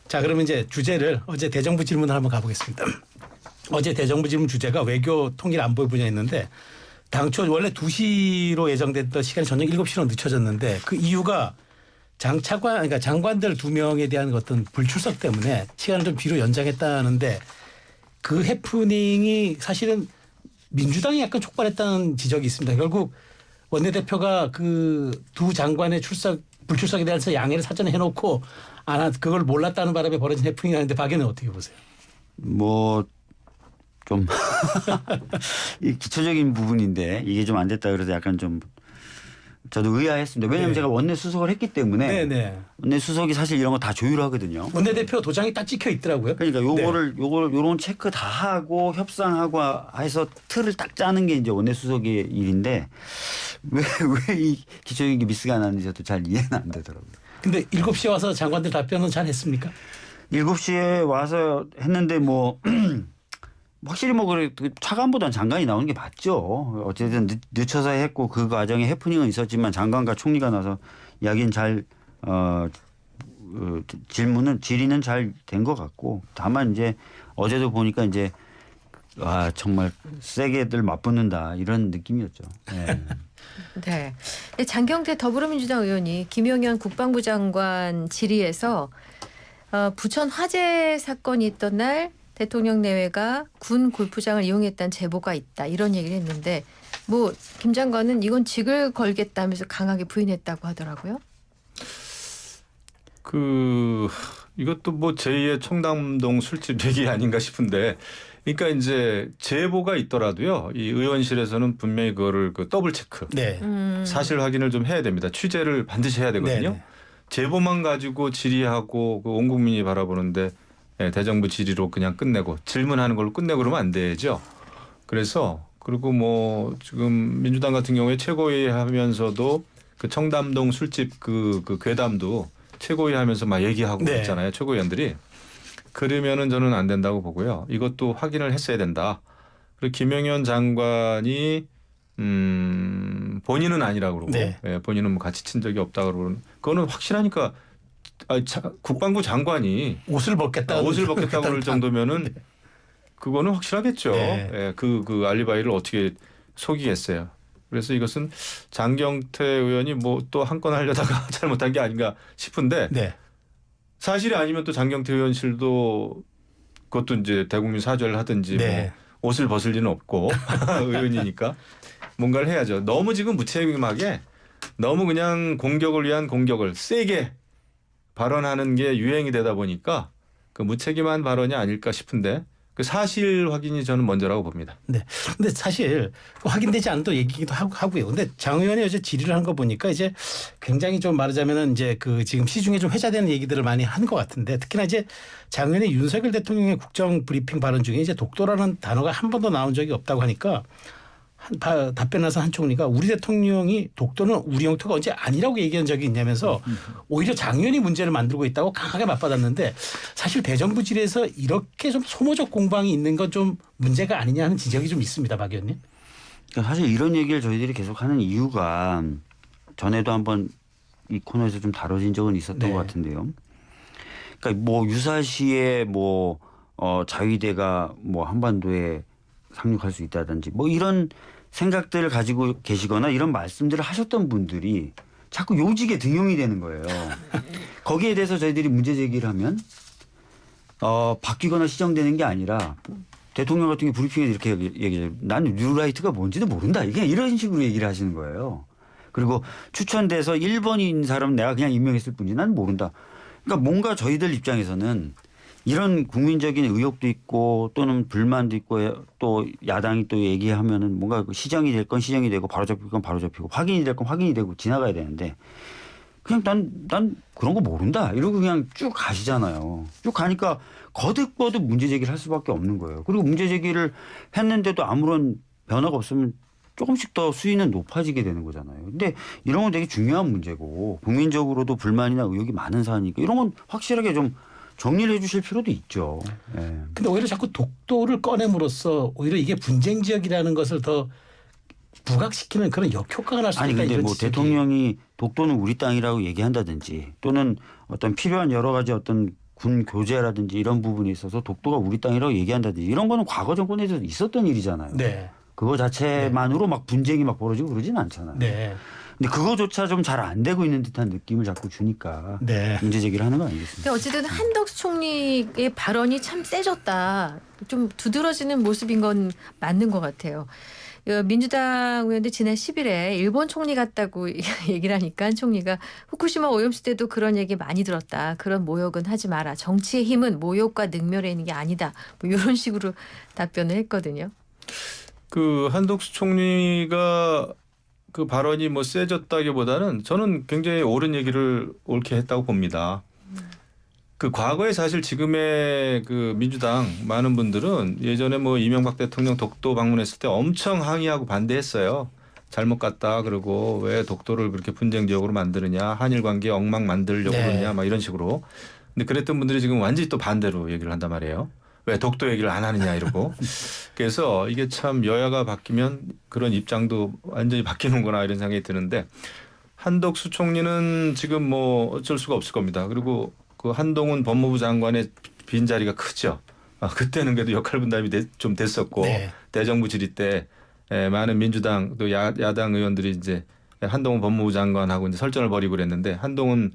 자, 그러면 이제 주제를 어제 대정부 질문을 한번 가보겠습니다. 어제 대정부 질문 주제가 외교 통일 안보 분야였는데 당초 원래 2시로 예정됐던 시간이 저녁 7시로 늦춰졌는데 그 이유가 그러니까 장관들 2명에 대한 어떤 불출석 때문에 시간을 좀 뒤로 연장했다는데 그 해프닝이 사실은 민주당이 약간 촉발했다는 지적이 있습니다. 결국 원내대표가 그 두 장관의 불출석에 대해서 양해를 사전에 해놓고 그걸 몰랐다는 바람에 벌어진 해프닝이라는데 박 의원은 어떻게 보세요? 뭐 좀 이 기초적인 부분인데 이게 좀 안 됐다 그래서 약간 좀 저도 의아했습니다. 왜냐하면 네. 제가 원내 수석을 했기 때문에 네네. 원내 수석이 사실 이런 거 다 조율하거든요. 원내대표 도장이 딱 찍혀 있더라고요. 그러니까 요런 체크 다 하고 협상하고 해서 틀을 딱 짜는 게 이제 원내 수석의 일인데 왜 이 기초적인 게 미스가 나는지 저도 잘 이해는 안 되더라고요. 근데 7시에 와서 장관들 답변은 잘 했습니까? 7시에 와서 했는데 뭐 확실히 뭐 그래 차관보다는 장관이 나오는 게 맞죠. 어쨌든 늦춰서 했고 그 과정에 해프닝은 있었지만 장관과 총리가 나서 이야기는 잘 질의는 잘 된 것 같고 다만 이제 어제도 보니까 이제 정말 세게들 맞붙는다 이런 느낌이었죠. 네. 네. 근데 장경태 더불어민주당 의원이 김용현 국방부 장관 질의에서 부천 화재 사건이 있던 날 대통령 내외가 군 골프장을 이용했다는 제보가 있다 이런 얘기를 했는데 뭐 김 장관은 이건 직을 걸겠다면서 강하게 부인했다고 하더라고요. 이것도 뭐 제2의 청담동 술집 얘기 아닌가 싶은데 그러니까 이제 제보가 있더라도요. 이 의원실에서는 분명히 그거를 더블 체크 네. 사실 확인을 좀 해야 됩니다. 취재를 반드시 해야 되거든요. 네네. 제보만 가지고 질의하고 온 국민이 바라보는데 대정부 질의로 그냥 끝내고 질문하는 걸로 끝내고 그러면 안 되죠. 그래서 그리고 뭐 지금 민주당 같은 경우에 최고위 하면서도 그 청담동 술집 그 괴담도 최고위 하면서 막 얘기하고 네. 있잖아요. 최고위원들이. 그러면은 저는 안 된다고 보고요. 이것도 확인을 했어야 된다. 그리고 김영현 장관이 본인은 아니라고 그러고 네. 본인은 뭐 같이 친 적이 없다고 그러는 그거는 확실하니까 국방부 장관이 옷을 벗겠다. 옷을 벗겠다고 그럴 정도면은 그거는 확실하겠죠. 네. 예, 그 알리바이를 어떻게 속이겠어요. 그래서 이것은 장경태 의원이 뭐 또 한 건 하려다가 잘못한 게 아닌가 싶은데 네. 사실이 아니면 또 장경태 의원실도 그것도 이제 대국민 사죄를 하든지 네. 뭐 옷을 벗을 리는 없고 의원이니까 뭔가를 해야죠. 너무 지금 무책임하게 너무 그냥 공격을 위한 공격을 세게 발언하는 게 유행이 되다 보니까 그 무책임한 발언이 아닐까 싶은데 그 사실 확인이 저는 먼저라고 봅니다. 네. 근데 사실 확인되지 않은 또 얘기기도 하고요. 근데 장 의원이 어제 질의를 한 거 보니까 이제 굉장히 좀 말하자면은 이제 그 지금 시중에 좀 회자되는 얘기들을 많이 한 것 같은데 특히나 이제 장 의원이 윤석열 대통령의 국정 브리핑 발언 중에 이제 독도라는 단어가 한 번도 나온 적이 없다고 하니까 답변해서 한 총리가 우리 대통령이 독도는 우리 영토가 언제 아니라고 얘기한 적이 있냐면서 오히려 장 의원이 문제를 만들고 있다고 강하게 맞받았는데 사실 대정부 질에서 이렇게 좀 소모적 공방이 있는 건 좀 문제가 아니냐 하는 지적이 좀 있습니다. 박 의원님. 그러니까 사실 이런 얘기를 저희들이 계속 하는 이유가 전에도 한번 이 코너에서 좀 다뤄진 적은 있었던 네. 것 같은데요. 그러니까 뭐 유사시에 뭐 자위대가 뭐 한반도에 상륙할 수 있다든지 뭐 이런 생각들을 가지고 계시거나 이런 말씀들을 하셨던 분들이 자꾸 요직에 등용이 되는 거예요. 거기에 대해서 저희들이 문제 제기를 하면 바뀌거나 시정되는 게 아니라 대통령 같은 게 브리핑에서 이렇게 얘기해요. 난 뉴라이트가 뭔지도 모른다. 이게 이런 식으로 얘기를 하시는 거예요. 그리고 추천돼서 1번인 사람 내가 그냥 임명했을 뿐이지 난 모른다. 그러니까 뭔가 저희들 입장에서는 이런 국민적인 의혹도 있고 또는 불만도 있고 또 야당이 또 얘기하면은 뭔가 시정이 될 건 시정이 되고 바로 잡힐 건 바로 잡히고 확인이 될 건 확인이 되고 지나가야 되는데 그냥 난 그런 거 모른다 이러고 그냥 쭉 가시잖아요. 쭉 가니까 거듭거듭 문제 제기를 할 수밖에 없는 거예요. 그리고 문제 제기를 했는데도 아무런 변화가 없으면 조금씩 더 수위는 높아지게 되는 거잖아요. 근데 이런 건 되게 중요한 문제고 국민적으로도 불만이나 의혹이 많은 사안이니까 이런 건 확실하게 좀 정리를 해 주실 필요도 있죠. 네. 근데 오히려 자꾸 독도를 꺼냄으로써 오히려 이게 분쟁 지역이라는 것을 더 부각시키는 그런 역효과가 날 수 있다. 아니 근데 이런 뭐 지적이. 대통령이 독도는 우리 땅이라고 얘기한다든지 또는 어떤 필요한 여러 가지 어떤 군 교제라든지 이런 부분에 있어서 독도가 우리 땅이라고 얘기한다든지 이런 거는 과거 정권에서 있었던 일이잖아요. 네. 그거 자체만으로 막 분쟁이 막 벌어지고 그러진 않잖아요. 네. 근데 그거조차 좀 잘 안 되고 있는 듯한 느낌을 자꾸 주니까 네. 문제 제기를 하는 거 아니겠습니까? 근데 어쨌든 한덕수 총리의 발언이 참 세졌다. 좀 두드러지는 모습인 건 맞는 것 같아요. 민주당 의원들 지난 10일에 일본 총리 같다고 얘기를 하니까 한 총리가 후쿠시마 오염수 때도 그런 얘기 많이 들었다. 그런 모욕은 하지 마라. 정치의 힘은 모욕과 능멸에 있는 게 아니다. 뭐 이런 식으로 답변을 했거든요. 그 한덕수 총리가 그 발언이 뭐 세졌다기보다는 저는 굉장히 옳은 얘기를 옳게 했다고 봅니다. 그 과거에 사실 지금의 그 민주당 많은 분들은 예전에 뭐 이명박 대통령 독도 방문했을 때 엄청 항의하고 반대했어요. 잘못 갔다 그러고 왜 독도를 그렇게 분쟁 지역으로 만드느냐, 한일 관계 엉망 만들려고 네. 그러냐 막 이런 식으로. 근데 그랬던 분들이 지금 완전히 또 반대로 얘기를 한단 말이에요. 왜 독도 얘기를 안 하느냐 이러고. 그래서 이게 참 여야가 바뀌면 그런 입장도 완전히 바뀌는구나 이런 생각이 드는데 한덕수 총리는 지금 뭐 어쩔 수가 없을 겁니다. 그리고 그 한동훈 법무부 장관의 빈자리가 크죠. 그때는 그래도 역할 분담이 좀 됐었고 네. 대정부 질의 때 많은 민주당 또 야당 의원들이 이제 한동훈 법무부 장관하고 이제 설전을 벌이고 그랬는데 한동훈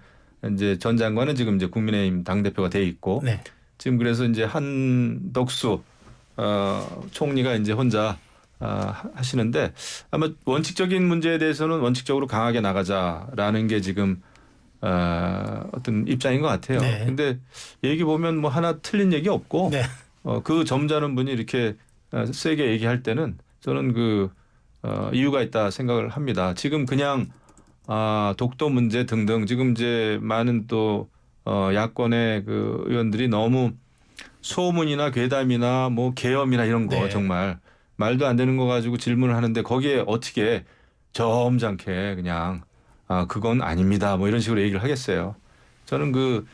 이제 전 장관은 지금 이제 국민의힘 당 대표가 돼 있고 네. 지금 그래서 이제 한덕수 총리가 이제 혼자 하시는데 아마 원칙적인 문제에 대해서는 원칙적으로 강하게 나가자라는 게 지금 어떤 입장인 것 같아요. 네. 근데 얘기 보면 뭐 하나 틀린 얘기 없고 네. 그 점잖은 분이 이렇게 세게 얘기할 때는 저는 그 이유가 있다 생각을 합니다. 지금 그냥 독도 문제 등등 지금 이제 많은 또 야권의 그 의원들이 너무 소문이나 괴담이나 뭐 계엄이나 이런 거 네. 정말 말도 안 되는 거 가지고 질문을 하는데 거기에 어떻게 점잖게 그냥 그건 아닙니다. 뭐 이런 식으로 얘기를 하겠어요. 저는 그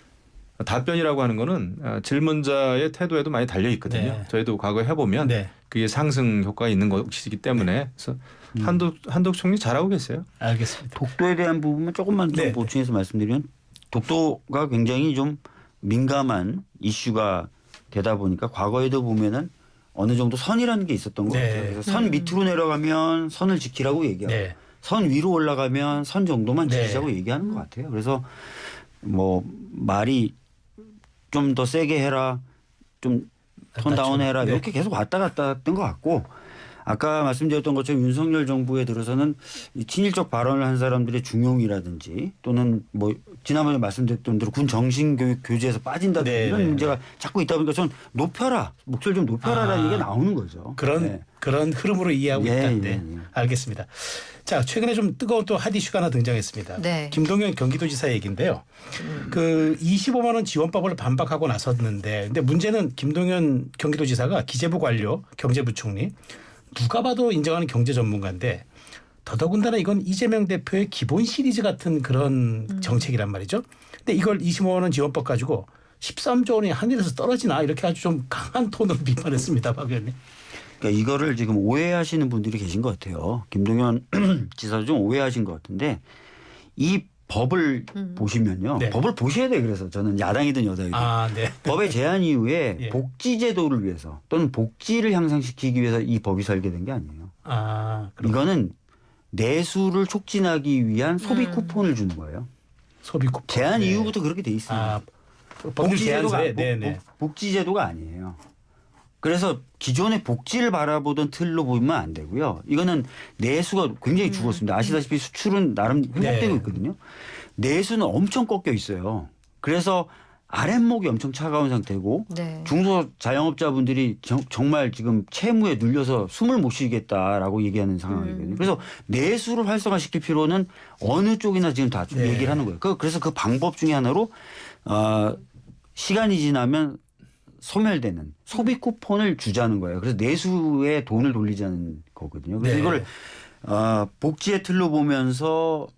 답변이라고 하는 거는 질문자의 태도에도 많이 달려 있거든요. 네. 저희도 과거에 해보면 네. 그게 상승 효과가 있는 것이기 때문에 그래서 한덕 총리 잘하고 계세요. 알겠습니다. 독도에 대한 부분만 조금만 좀 네. 보충해서 말씀드리면 독도가 굉장히 좀 민감한 이슈가 되다 보니까 과거에도 보면은 어느 정도 선이라는 게 있었던 것 네. 같아요. 그래서 선 밑으로 내려가면 선을 지키라고 얘기하고 네. 선 위로 올라가면 선 정도만 네. 지키자고 얘기하는 것 같아요. 그래서 뭐 말이 좀 더 세게 해라, 좀 톤 다운해라 네. 이렇게 계속 왔다 갔다 했던 것 같고 아까 말씀드렸던 것처럼 윤석열 정부에 들어서는 이 친일적 발언을 한 사람들의 중용이라든지 또는 뭐 지난번에 말씀드렸던 대로 군 정신교육 교재에서 빠진다든지 네, 이런 네, 문제가 자꾸 있다 보니까 전 높여라 목소리 좀 높여라라는 얘기가 나오는 거죠. 그런 네. 그런 흐름으로 이해하고 예, 있다는데 예, 예. 알겠습니다. 자, 최근에 좀 뜨거운 또 핫 이슈가 하나 등장했습니다. 네. 김동연 경기도지사 얘기인데요. 그 25만 원 지원법을 반박하고 나섰는데, 근데 문제는 김동연 경기도지사가 기재부 관료, 경제부총리 누가 봐도 인정하는 경제 전문가인데 더더군다나 이건 이재명 대표의 기본 시리즈 같은 그런 정책이란 말이죠. 근데 이걸 25만 원 지원법 가지고 13조 원이 하늘에서 떨어지나 이렇게 아주 좀 강한 톤으로 비판했습니다. 박 의원님. 그러니까 이거를 지금 오해하시는 분들이 계신 것 같아요. 김동연 지사도 좀 오해하신 것 같은데 이 법을 보시면요. 네. 법을 보셔야 돼요. 그래서 저는 야당이든 여당이든. 아, 네. 법의 제안 이후에 예. 복지제도를 위해서 또는 복지를 향상시키기 위해서 이 법이 설계된 게 아니에요. 아, 그럼 이거는 내수를 촉진하기 위한 소비 쿠폰을 주는 거예요. 소비 쿠폰. 제안 네. 이후부터 그렇게 돼 있습니다. 아, 법률 제안서에 네네. 복지제도가 아니에요. 그래서 기존의 복지를 바라보던 틀로 보면 안 되고요. 이거는 내수가 굉장히 죽었습니다. 아시다시피 수출은 나름 회복되고 네. 있거든요. 내수는 엄청 꺾여 있어요. 그래서 아랫목이 엄청 차가운 상태고 네. 중소자영업자분들이 정말 지금 채무에 눌려서 숨을 못 쉬겠다라고 얘기하는 상황이거든요. 그래서 내수를 활성화시킬 필요는 어느 쪽이나 지금 다 네. 얘기를 하는 거예요. 그래서 그 방법 중에 하나로 시간이 지나면 소멸되는 소비 쿠폰을 주자는 거예요. 그래서 내수에 돈을 돌리자는 거거든요. 그래서 네. 이걸 복지의 틀로 보면서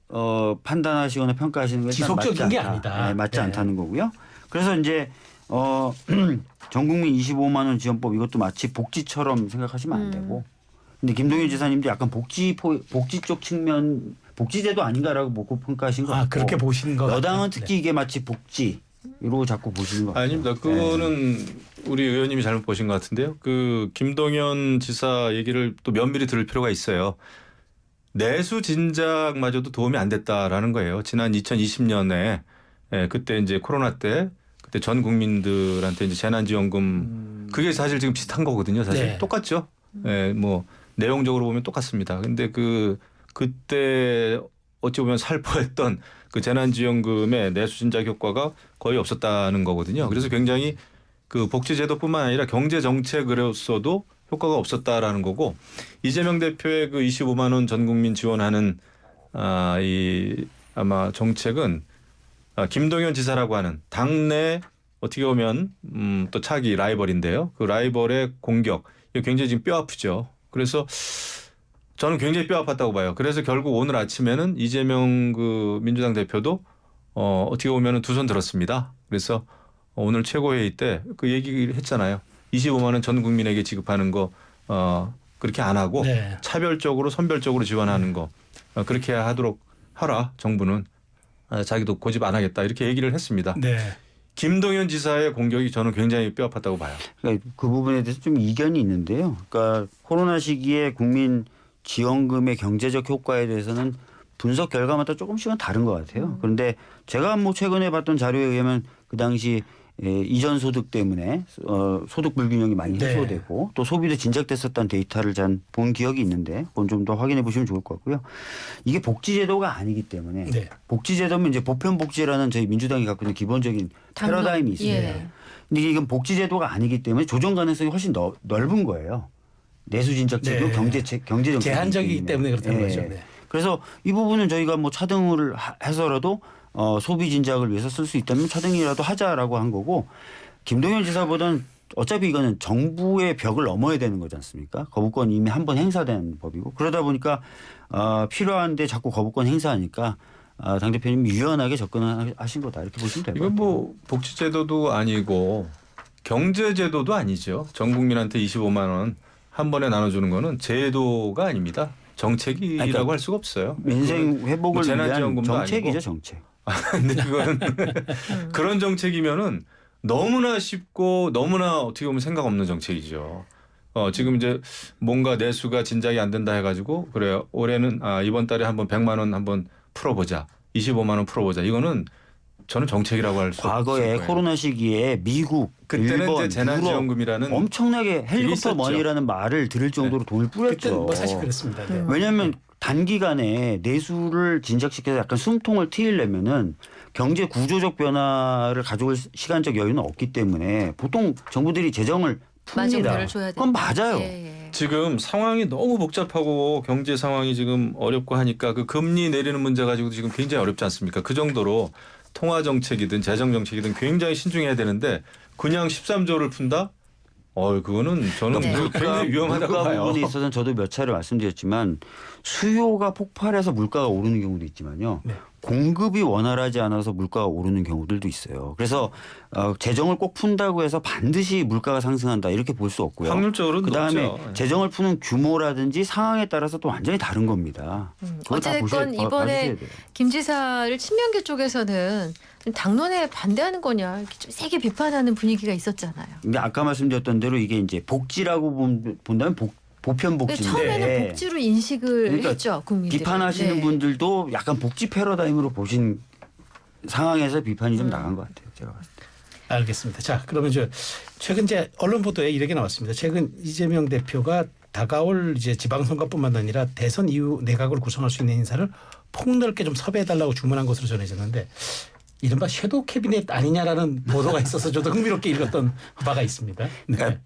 판단하시거나 평가하시는 건 지속적인 게 아니다. 네, 맞지 네. 않다는 거고요. 그래서 이제 전국민 25만 원 지원법 이것도 마치 복지처럼 생각하시면 안 되고. 근데 김동연 지사님도 약간 복지 쪽 측면 복지제도 아닌가라고 보고 평가하신 것 같고. 그렇게 보시는 거 여당은 같아요. 특히 이게 마치 복지 이러고 자꾸 보시는 것 같아요. 아닙니다. 그거는 우리 의원님이 잘못 보신 것 같은데요. 그 김동연 지사 얘기를 또 면밀히 들을 필요가 있어요. 내수 진작마저도 도움이 안 됐다라는 거예요. 지난 2020년에 그때 이제 코로나 때 그때 전 국민들한테 이제 재난지원금 그게 사실 지금 비슷한 거거든요. 사실 네. 똑같죠. 뭐 내용적으로 보면 똑같습니다. 근데 그때 어찌 보면 살포했던 그 재난지원금의 내수 진작 효과가 거의 없었다는 거거든요. 그래서 굉장히 그 복지제도뿐만 아니라 경제 정책으로서도 효과가 없었다라는 거고 이재명 대표의 그 25만 원 전 국민 지원하는 이 아마 정책은 김동연 지사라고 하는 당내 어떻게 보면 또 차기 라이벌인데요. 그 라이벌의 공격 이거 굉장히 지금 뼈 아프죠. 그래서 저는 굉장히 뼈 아팠다고 봐요. 그래서 결국 오늘 아침에는 이재명 그 민주당 대표도 어떻게 보면 두 손 들었습니다. 그래서 오늘 최고회의 때 그 얘기를 했잖아요. 25만 원 전 국민에게 지급하는 거 그렇게 안 하고 네. 차별적으로 선별적으로 지원하는 거 그렇게 하도록 하라 정부는 자기도 고집 안 하겠다 이렇게 얘기를 했습니다. 네. 김동연 지사의 공격이 저는 굉장히 뼈 아팠다고 봐요. 그러니까 그 부분에 대해서 좀 이견이 있는데요. 그러니까 코로나 시기에 국민 지원금의 경제적 효과에 대해서는 분석 결과마다 조금씩은 다른 것 같아요. 그런데 제가 뭐 최근에 봤던 자료에 의하면 그 당시 이전 소득 때문에 소득 불균형이 많이 네. 해소되고 또 소비도 진작됐었다는 데이터를 전 본 기억이 있는데 그건 좀 더 확인해 보시면 좋을 것 같고요. 이게 복지제도가 아니기 때문에 네. 복지제도면 이제 보편복지라는 저희 민주당이 갖고 있는 기본적인 패러다임이 있습니다. 예. 근데 이건 복지제도가 아니기 때문에 조정 가능성이 훨씬 넓은 거예요. 내수진작제도 네. 경제정책 제한적이기 때문에 그렇다는 거죠. 네. 그래서 이 부분은 저희가 뭐 차등을 해서라도 소비 진작을 위해서 쓸 수 있다면 차등이라도 하자라고 한 거고 김동연 지사보다는 어차피 이거는 정부의 벽을 넘어야 되는 거지 않습니까? 거부권 이미 한 번 행사된 법이고 그러다 보니까 필요한데 자꾸 거부권 행사하니까 당 대표님이 유연하게 접근하신 거다 이렇게 보시면 될 것 같아요. 이건 뭐 복지제도도 아니고 경제제도도 아니죠. 전 국민한테 25만 원 한 번에 나눠주는 거는 제도가 아닙니다. 정책이라고 그러니까 할 수가 없어요. 민생 회복을 뭐 위한 재난지원금도 정책이죠 아니고. 정책. 근데 그건 그런 정책이면은 너무나 쉽고 너무나 어떻게 보면 생각 없는 정책이죠. 지금 이제 뭔가 내수가 진작이 안 된다 해가지고 그래요. 올해는 이번 달에 한번 100만 원 한번 풀어보자. 25만 원 풀어보자. 이거는 저는 정책이라고 할 수 없을 과거에 거예요. 코로나 시기에 미국, 그때는 일본, 이제 재난지원금이라는 유럽 엄청나게 헬리콥터 있었죠. 머니라는 말을 들을 정도로 돈을 그때 뿌렸죠. 뭐 사실 그렇습니다. 네. 왜냐하면 단기간에 내수를 진작시켜서 약간 숨통을 트이려면은 경제 구조적 변화를 가져올 시간적 여유는 없기 때문에 보통 정부들이 재정을 풉니다. 맞은 줘야 그건 된다. 맞아요. 예, 예. 지금 상황이 너무 복잡하고 경제 상황이 지금 어렵고 하니까 그 금리 내리는 문제 가지고도 지금 굉장히 어렵지 않습니까? 그 정도로 통화 정책이든 재정 정책이든 굉장히 신중해야 되는데 그냥 13조를 푼다? 그거는 저는 네. 굉장히 위험하다고 물가 봐요. 부분에 있어서는 저도 몇 차례 말씀드렸지만 수요가 폭발해서 물가가 오르는 경우도 있지만요. 네. 공급이 원활하지 않아서 물가가 오르는 경우들도 있어요. 그래서 재정을 꼭 푼다고 해서 반드시 물가가 상승한다 이렇게 볼 수 없고요. 확률적으로는 그다음에 높죠. 재정을 푸는 규모라든지 상황에 따라서 또 완전히 다른 겁니다. 그걸 다 어쨌든 봐주셔야 이번에 돼요. 김 지사를 친명계 쪽에서는 좀 당론에 반대하는 거냐 이렇게 좀 세게 비판하는 분위기가 있었잖아요. 근데 아까 말씀드렸던 대로 이게 이제 복지라고 본다면 보편 근데 복지인데 처음에는 복지로 인식을 그러니까 했죠 국민들이. 비판하시는 네. 분들도 약간 복지 패러다임으로 보신 상황에서 비판이 좀 나간 것 같아요. 제가 봤을 때. 알겠습니다. 자, 그러면 최근 이제 언론 보도에 이렇게 나왔습니다. 최근 이재명 대표가 다가올 이제 지방선거뿐만 아니라 대선 이후 내각을 구성할 수 있는 인사를 폭넓게 좀 섭외해달라고 주문한 것으로 전해졌는데 이른바 섀도우 캐비넷 아니냐라는 보도가 있어서 저도 흥미롭게 읽었던 바가 있습니다. 네. 그러니까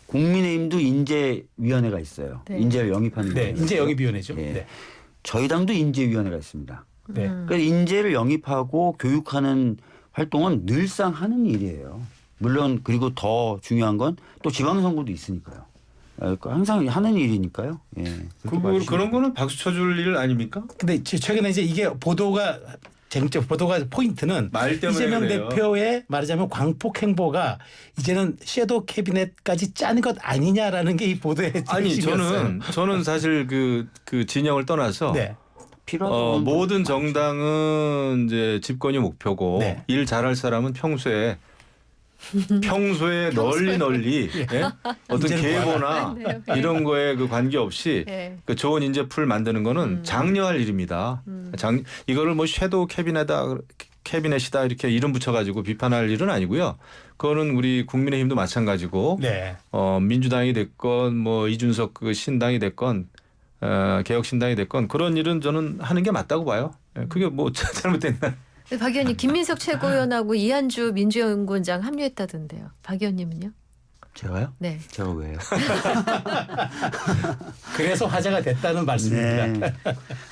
국민의힘도 인재위원회가 있어요. 네. 인재를 영입하는. 네, 위원회가 인재 있어요. 영입위원회죠. 예. 네. 저희 당도 인재위원회가 있습니다. 네. 그러니까 인재를 영입하고 교육하는 활동은 늘상 하는 일이에요. 물론 그리고 더 중요한 건 또 지방선거도 있으니까요. 그러니까 항상 하는 일이니까요. 예. 그렇게 봐주시면 그런 거는 박수 쳐줄 일 아닙니까? 근데 최근에 이제 이게 보도가 포인트는 말 때문에 이재명 그래요. 대표의 말하자면 광폭 행보가 이제는 섀도우 캐비넷까지 짠 것 아니냐라는 게 이 보도의 아니 중심이었어요. 저는 사실 그 진영을 떠나서 네. 필요하다고 모든 정당은 이제 집권이 목표고 네. 일 잘할 사람은 평소에 널리 예? 어떤 인재를 계보나 네. 이런 거에 그 관계없이 네. 그 좋은 인재풀 만드는 거는 장려할 일입니다. 이거를 뭐 섀도우 캐비넷이다 이렇게 이름 붙여가지고 비판할 일은 아니고요. 그거는 우리 국민의힘도 마찬가지고 네. 민주당이 됐건 뭐 이준석 그 신당이 됐건 개혁신당이 됐건 그런 일은 저는 하는 게 맞다고 봐요. 예, 그게 뭐 잘못됐나? 근데 박 의원님 김민석 최고위원하고 이한주 민주연구원장 합류했다던데요. 박 의원님은요? 제가요? 네. 제가 왜요? 그래서 화제가 됐다는 말씀입니다. 네.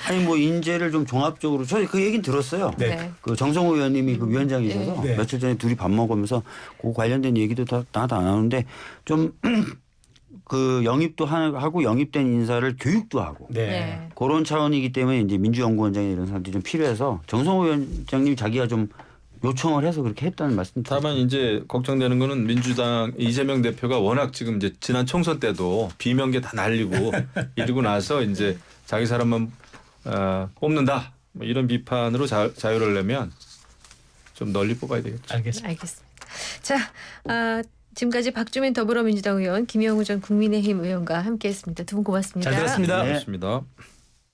아니 뭐 인재를 좀 종합적으로 저희 그 얘기는 들었어요. 네. 그 정성호 의원님이 그 위원장이셔서 네. 며칠 전에 둘이 밥 먹으면서 그 관련된 얘기도 다 나오는데 좀 그 영입도 하고 영입된 인사를 교육도 하고 네. 네. 그런 차원이기 때문에 이제 민주연구원장이 이런 사람들이 좀 필요해서 정성호 위원장님이 자기가 좀 요청을 해서 그렇게 했다는 말씀. 다만 이제 걱정되는 거는 민주당 이재명 대표가 워낙 지금 이제 지난 총선 때도 비명계 다 날리고 이러고 나서 이제 자기 사람만 뽑는다 뭐 이런 비판으로 자유를 내면 좀 널리 뽑아야 되겠죠. 알겠습니다. 알겠습니다. 자, 지금까지 박주민 더불어민주당 의원, 김영우 전 국민의힘 의원과 함께했습니다. 두 분 고맙습니다. 잘 들었습니다. 네. 고맙습니다.